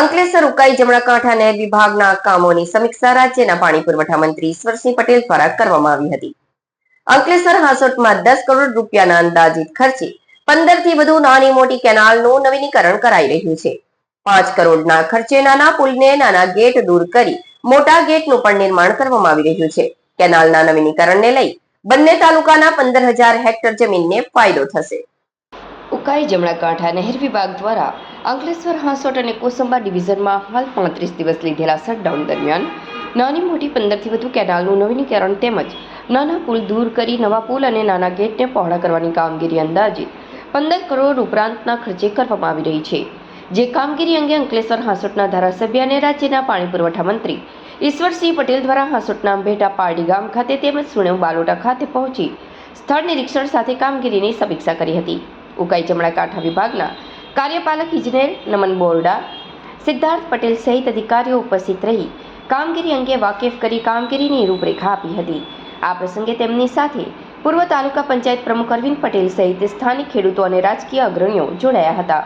અંકલેશ્વર ઉકાઈ જમણાકાંઠા નહેર વિભાગના કામોની સમીક્ષા રાજ્યના પાણી પુરવઠા મંત્રી ઈશ્વરસિંહ પટેલ દ્વારા કરવામાં આવી હતી. અંકલેશ્વર હાંસોટમાં 10 કરોડ રૂપિયાના અંદાજિત ખર્ચે 15 થી વધુ નાની મોટી કેનાલનું નવીનીકરણ કરાઈ રહ્યું છે. 5 કરોડના ખર્ચે નાના પુલને નાના ગેટ દૂર કરી મોટા ગેટનું પણ નિર્માણ કરવામાં આવી રહ્યું છે. કેનાલના નવીનીકરણને લઈ બંને તાલુકાના 15,000 હેક્ટર જમીનને ફાયદો થશે. ઉકાઈ જમણાકાંઠા નહેર વિભાગ દ્વારા અંકલેશ્વર હાંસોટ અને કોસંબા ડિવિઝનમાં હાલ 35 દિવસ લીધેલા શટડાઉન દરમિયાન નાની મોટી 15 થી વધુ કેનાલનું નવીનીકરણ તેમજ નાના પુલ દૂર કરી નવા પુલ અને નાના ગેટને પહોળા કરવાની કામગીરી અંદાજિત 15 કરોડ ઉપરાંતના ખર્ચે કરવામાં આવી રહી છે. જે કામગીરી અંગે અંકલેશ્વર હાંસોટના ધારાસભ્ય અને રાજ્યના પાણી પુરવઠા મંત્રી ઈશ્વરસિંહ પટેલ દ્વારા હાંસોટના ભેટા પારડી ગામ ખાતે તેમજ સુણેવ બાલોટા ખાતે પહોંચી સ્થળ નિરીક્ષણ સાથે કામગીરીની સમીક્ષા કરી હતી. ઉકાઈ જમણાકાંઠા વિભાગના કાર્યપાલક ઇજનેર નમન બોરડા, સિદ્ધાર્થ પટેલ સહિત અધિકારીઓ ઉપસ્થિત રહી કામગીરી અંગે વાકેફ કરી કામગીરીની રૂપરેખા આપી હતી. આ પ્રસંગે તેમની સાથે પૂર્વ તાલુકા પંચાયત પ્રમુખ અરવિંદ પટેલ સહિત સ્થાનિક ખેડૂતો અને રાજકીય અગ્રણીઓ જોડાયા હતા.